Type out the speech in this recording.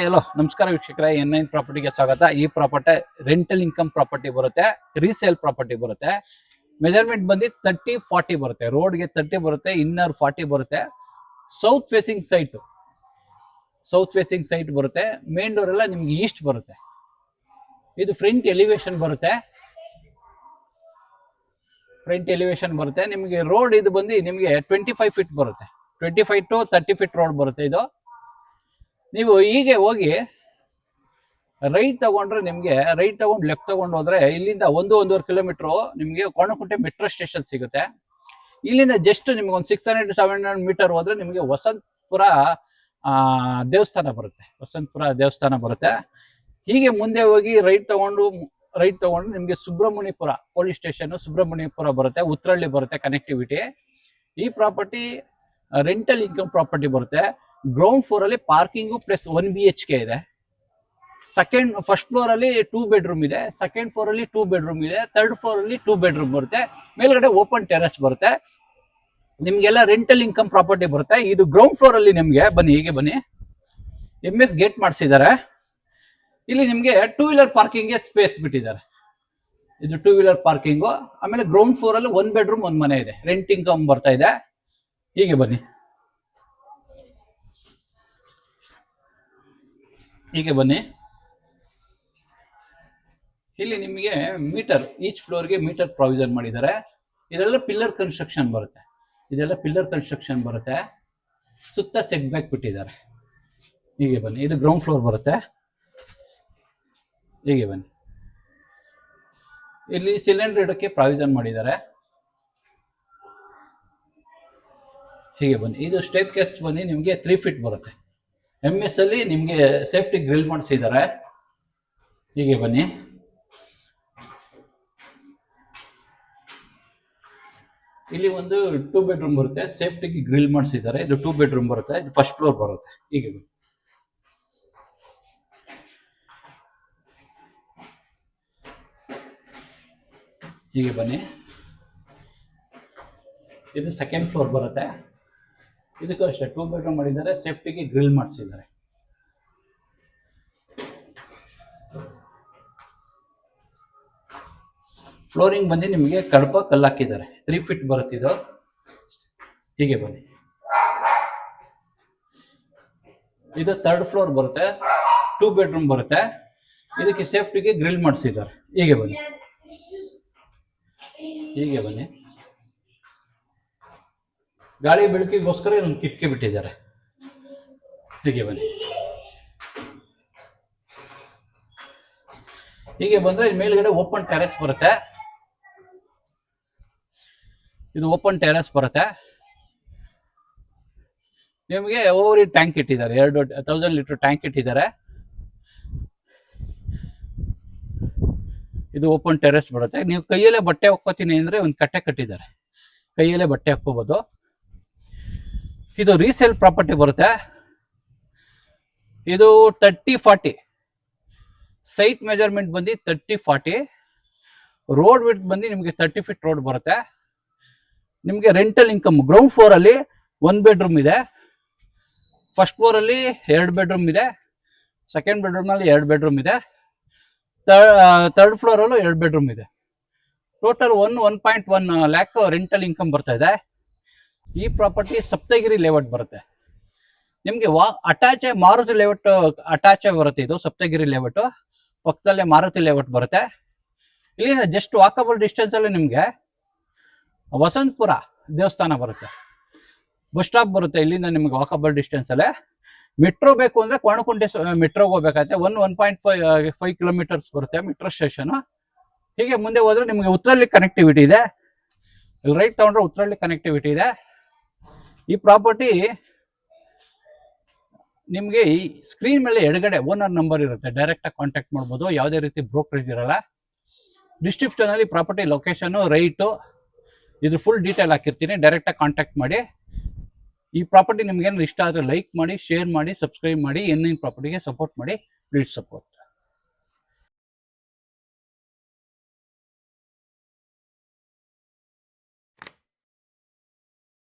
Hello ನಮಸ್ಕಾರ ವೀಕ್ಷಕರೇ, N9 ಪ್ರಾಪರ್ಟಿಗೆ ಸ್ವಾಗತ. ಈ ಪ್ರಾಪರ್ಟಿ ರೆಂಟಲ್ ಇನ್ಕಮ್ ಪ್ರಾಪರ್ಟಿ ಬರುತ್ತೆ, ರೀಸೇಲ್ ಪ್ರಾಪರ್ಟಿ ಬರುತ್ತೆ. ಮೆಜರ್ಮೆಂಟ್ ಬಂದು 30-40 ಬರುತ್ತೆ. ರೋಡ್ಗೆ 30 ಬರುತ್ತೆ, ಇನ್ನರ್ 40 ಬರುತ್ತೆ. ಸೌತ್ ಫೇಸಿಂಗ್ ಸೈಟ್ ಬರುತ್ತೆ. ಮೇನ್ ಡೋರ್ ಎಲ್ಲ ನಿಮ್ಗೆ ಈಸ್ಟ್ ಬರುತ್ತೆ. ಇದು ಫ್ರಂಟ್ ಎಲಿವೇಶನ್ ಬರುತ್ತೆ. ನಿಮಗೆ ರೋಡ್ ಇದು ಬಂದು ನಿಮಗೆ 25 ಫೀಟ್ ಬರುತ್ತೆ. 25 to 30 ಫೀಟ್ ರೋಡ್ ಬರುತ್ತೆ. ಇದು ನೀವು ಹೀಗೆ ಹೋಗಿ ರೈಟ್ ತಗೊಂಡ್ರೆ ನಿಮಗೆ ರೈಟ್ ತಗೊಂಡು ಲೆಫ್ಟ್ ತಗೊಂಡು ಹೋದ್ರೆ ಇಲ್ಲಿಂದ 1-1.5 ಕಿಲೋಮೀಟರ್ ನಿಮಗೆ ಕೋಣಕುಂಟೆ ಮೆಟ್ರೋ ಸ್ಟೇಷನ್ ಸಿಗುತ್ತೆ. ಇಲ್ಲಿಂದ ಜಸ್ಟ್ ನಿಮ್ಗೆ ಒಂದು 600-700 ಮೀಟರ್ ಹೋದ್ರೆ ನಿಮಗೆ ವಸಂತಪುರ ದೇವಸ್ಥಾನ ಬರುತ್ತೆ. ಹೀಗೆ ಮುಂದೆ ಹೋಗಿ ರೈಟ್ ತಗೊಂಡು ನಿಮಗೆ ಸುಬ್ರಹ್ಮಣ್ಯಪುರ ಪೊಲೀಸ್ ಸ್ಟೇಷನ್ ಸುಬ್ರಹ್ಮಣ್ಯಪುರ ಬರುತ್ತೆ. ಉತ್ರಳ್ಳಿ ಬರುತ್ತೆ ಕನೆಕ್ಟಿವಿಟಿ. ಈ ಪ್ರಾಪರ್ಟಿ ರೆಂಟಲ್ ಇನ್ಕಮ್ ಪ್ರಾಪರ್ಟಿ ಬರುತ್ತೆ. ಗ್ರೌಂಡ್ ಫ್ಲೋರ್ ಅಲ್ಲಿ ಪಾರ್ಕಿಂಗು ಪ್ಲಸ್ 1 BHK ಇದೆ. ಫಸ್ಟ್ ಫ್ಲೋರ್ ಅಲ್ಲಿ 2 ಬೆಡ್ರೂಮ್ ಇದೆ. ಸೆಕೆಂಡ್ ಫ್ಲೋರ್ ಅಲ್ಲಿ 2 ಬೆಡ್ರೂಮ್ ಇದೆ. ಥರ್ಡ್ ಫ್ಲೋರ್ ಅಲ್ಲಿ 2 ಬೆಡ್ರೂಮ್ ಬರುತ್ತೆ. ಮೇಲ್ಗಡೆ ಓಪನ್ ಟೆರೆಸ್ ಬರುತ್ತೆ. ನಿಮ್ಗೆಲ್ಲ ರೆಂಟಲ್ ಇನ್ಕಮ್ ಪ್ರಾಪರ್ಟಿ ಬರುತ್ತೆ. ಇದು ಗ್ರೌಂಡ್ ಫ್ಲೋರ್ ಅಲ್ಲಿ ನಿಮ್ಗೆ ಹೀಗೆ ಬನ್ನಿ, MS ಗೇಟ್ ಮಾಡಿಸಿದ್ದಾರೆ. ಇಲ್ಲಿ ನಿಮ್ಗೆ 2 ವೀಲರ್ ಪಾರ್ಕಿಂಗ್ಗೆ ಸ್ಪೇಸ್ ಬಿಟ್ಟಿದ್ದಾರೆ. ಇದು 2 ವೀಲರ್ ಪಾರ್ಕಿಂಗು. ಆಮೇಲೆ ಗ್ರೌಂಡ್ ಫ್ಲೋರ್ ಅಲ್ಲಿ 1 ಬೆಡ್ರೂಮ್ 1 ಮನೆ ಇದೆ. ರೆಂಟ್ ಇನ್ಕಮ್ ಬರ್ತಾ ಇದೆ. ಹೀಗೆ ಬನ್ನಿ, ಇಲ್ಲಿ ನಿಮಗೆ ಮೀಟರ್, ಈಚ್ ಫ್ಲೋರ್ಗೆ ಮೀಟರ್ ಪ್ರಾವಿಷನ್ ಮಾಡಿದ್ದಾರೆ. ಇದೆಲ್ಲ ಪಿಲ್ಲರ್ ಕನ್ಸ್ಟ್ರಕ್ಷನ್ ಬರುತ್ತೆ. ಸುತ್ತ ಸೆಟ್ ಬ್ಯಾಕ್ ಬಿಟ್ಟಿದ್ದಾರೆ. ಹೀಗೆ ಬನ್ನಿ, ಇದು ಗ್ರೌಂಡ್ ಫ್ಲೋರ್ ಬರುತ್ತೆ. ಹೀಗೆ ಬನ್ನಿ, ಇಲ್ಲಿ ಸಿಲಿಂಡರ್ ಇಡಕ್ಕೆ ಪ್ರಾವಿಷನ್ ಮಾಡಿದ್ದಾರೆ. ಹೀಗೆ ಬನ್ನಿ, ಇದು ಸ್ಟೇಪ್ ಕೇಸ್ ಬನ್ನಿ ನಿಮಗೆ 3 ಫೀಟ್ ಬರುತ್ತೆ. MS ಅಲ್ಲಿ ನಿಮಗೆ ಸೇಫ್ಟಿ ಗ್ರಿಲ್ ಮಾಡಿಸಿದ್ದಾರೆ. ಹೀಗೆ ಬನ್ನಿ, ಇಲ್ಲಿ ಒಂದು 2 ಬೆಡ್ರೂಮ್ ಬರುತ್ತೆ. ಸೇಫ್ಟಿಗೆ ಗ್ರಿಲ್ ಮಾಡಿಸಿದ್ದಾರೆ. ಇದು 2 ಬೆಡ್ರೂಮ್ ಬರುತ್ತೆ. ಇದು ಫಸ್ಟ್ ಫ್ಲೋರ್ ಬರುತ್ತೆ. ಹೀಗೆ ಬನ್ನಿ, ಇದು ಸೆಕೆಂಡ್ ಫ್ಲೋರ್ ಬರುತ್ತೆ. ಇದಕ್ಕೂ ಅಷ್ಟೇ 2 ಬೆಡ್ರೂಮ್ ಮಾಡಿದ್ದಾರೆ. ಸೇಫ್ಟಿಗೆ ಗ್ರಿಲ್ ಮಾಡಿಸಿದ್ದಾರೆ. ಫ್ಲೋರಿಂಗ್ ಬಂದು ನಿಮಗೆ ಕಡಪ ಕಲ್ಲು ಹಾಕಿದ್ದಾರೆ. 3 ಫೀಟ್ ಬರುತ್ತೆ ಇದು. ಹೀಗೆ ಬನ್ನಿ, ಇದು ಥರ್ಡ್ ಫ್ಲೋರ್ ಬರುತ್ತೆ. 2 ಬೆಡ್ರೂಮ್ ಬರುತ್ತೆ. ಇದಕ್ಕೆ ಸೇಫ್ಟಿಗೆ ಗ್ರಿಲ್ ಮಾಡಿಸಿದ್ದಾರೆ. ಹೀಗೆ ಬನ್ನಿ, ಗಾಳಿ ಬೆಳಕಿಗೋಸ್ಕರ ಒಂದು ಕಿಟಕಿ ಬಿಟ್ಟಿದ್ದಾರೆ. ಹೀಗೆ ಬನ್ನಿ, ಹೀಗೆ ಬಂದ್ರೆ ಮೇಲ್ಗಡೆ ಓಪನ್ ಟೆರೆಸ್ ಬರುತ್ತೆ. ಇದು ಓಪನ್ ಟೆರೆಸ್ ಬರುತ್ತೆ. ನಿಮಗೆ ಓವರ್ ಟ್ಯಾಂಕ್ ಇಟ್ಟಿದ್ದಾರೆ. 2000 ಲೀಟರ್ ಟ್ಯಾಂಕ್ ಇಟ್ಟಿದ್ದಾರೆ. ಇದು ಓಪನ್ ಟೆರೆಸ್ ಬರುತ್ತೆ. ನೀವು ಕೈಯಲ್ಲೇ ಬಟ್ಟೆ ಹಾಕೋತೀನಿ ಅಂದ್ರೆ ಒಂದು ಕಟ್ಟೆ ಕಟ್ಟಿದ್ದಾರೆ. ಕೈಯಲ್ಲೇ ಬಟ್ಟೆ ಹಾಕೋಬಹುದು. ಇದು ರೀಸೇಲ್ ಪ್ರಾಪರ್ಟಿ ಬರುತ್ತೆ. ಇದು 30-40 ಸೈಟ್ ಮೆಜರ್ಮೆಂಟ್ ಬಂದು 30-40. ರೋಡ್ ವಿಡ್ತ್ ಬಂದು ನಿಮಗೆ 30 ಫೀಟ್ ರೋಡ್ ಬರುತ್ತೆ. ನಿಮಗೆ ರೆಂಟಲ್ ಇನ್ಕಮ್ ಗ್ರೌಂಡ್ ಫ್ಲೋರ್ ಅಲ್ಲಿ 1 ಬೆಡ್ರೂಮ್ ಇದೆ. ಫಸ್ಟ್ ಫ್ಲೋರ್ ಅಲ್ಲಿ 2 ಬೆಡ್ರೂಮ್ ಇದೆ. ಸೆಕೆಂಡ್ ಬೆಡ್ರೂಮ್ ನಲ್ಲಿ 2 ಬೆಡ್ರೂಮ್ ಇದೆ. ಥರ್ಡ್ ಫ್ಲೋರ್ ಅಲ್ಲೂ 2 ಬೆಡ್ರೂಮ್ ಇದೆ. ಟೋಟಲ್ 1.1 ಲ್ಯಾಕ್ ರೆಂಟಲ್ ಇನ್ಕಮ್ ಬರ್ತಾ ಇದೆ. ಈ ಪ್ರಾಪರ್ಟಿ ಸಪ್ತಗಿರಿ ಲೇಔಟ್ ಬರುತ್ತೆ. ನಿಮಗೆ ಮಾರುತಿ ಲೇಔಟ್ ಅಟ್ಯಾಚ್ ಬರುತ್ತೆ. ಇದು ಸಪ್ತಗಿರಿ ಲೇಔಟ್ ಪಕ್ಕದಲ್ಲೇ ಮಾರುತಿ ಲೇಔಟ್ ಬರುತ್ತೆ. ಇಲ್ಲಿಂದ ಜಸ್ಟ್ ವಾಕಬಲ್ ಡಿಸ್ಟೆನ್ಸ್ ಅಲ್ಲಿ ನಿಮಗೆ ವಸಂತಪುರ ದೇವಸ್ಥಾನ ಬರುತ್ತೆ. ಬಸ್ ಸ್ಟಾಪ್ ಬರುತ್ತೆ. ಇಲ್ಲಿಂದ ನಿಮಗೆ ವಾಕಬಲ್ ಡಿಸ್ಟೆನ್ಸ್ ಅಲ್ಲೇ. ಮೆಟ್ರೋ ಬೇಕು ಅಂದ್ರೆ ಕೋಣಕುಂಟೆ ಮೆಟ್ರೋಗೆ ಹೋಗ್ಬೇಕಾಗುತ್ತೆ. 1.5 ಕಿಲೋಮೀಟರ್ಸ್ ಬರುತ್ತೆ ಮೆಟ್ರೋ ಸ್ಟೇಷನ್. ಹೀಗೆ ಮುಂದೆ ಹೋದ್ರೆ ನಿಮಗೆ ಉತ್ರಳ್ಳಿ ಕನೆಕ್ಟಿವಿಟಿ ಇದೆ. ಇಲ್ಲಿ ರೈಟ್ ತಗೊಂಡ್ರೆ ಉತ್ರಳ್ಳಿ ಕನೆಕ್ಟಿವಿಟಿ ಇದೆ. ಈ ಪ್ರಾಪರ್ಟಿ ನಿಮಗೆ ಈ ಸ್ಕ್ರೀನ್ ಮೇಲೆ ಎಡಗಡೆ ಓನರ್ ನಂಬರ್ ಇರುತ್ತೆ. ಡೈರೆಕ್ಟ್ ಆಗಿ ಕಾಂಟ್ಯಾಕ್ಟ್ ಮಾಡ್ಬೋದು. ಯಾವುದೇ ರೀತಿ ಬ್ರೋಕರೇಜ್ ಇರಲ್ಲ. ಡಿಸ್ಕ್ರಿಪ್ಷನ್ ಅಲ್ಲಿ ಪ್ರಾಪರ್ಟಿ ಲೊಕೇಶನ್, ರೈಟು, ಇದು ಫುಲ್ ಡೀಟೇಲ್ ಹಾಕಿರ್ತೀನಿ. ಡೈರೆಕ್ಟ್ ಆಗಿ ಕಾಂಟ್ಯಾಕ್ಟ್ ಮಾಡಿ. ಈ ಪ್ರಾಪರ್ಟಿ ನಿಮ್ಗೆ ಏನಾದ್ರು ಇಷ್ಟ ಆದರೆ ಲೈಕ್ ಮಾಡಿ, ಶೇರ್ ಮಾಡಿ, ಸಬ್ಸ್ಕ್ರೈಬ್ ಮಾಡಿ. N9 ಪ್ರಾಪರ್ಟಿಗೆ ಸಪೋರ್ಟ್ ಮಾಡಿ. Please support.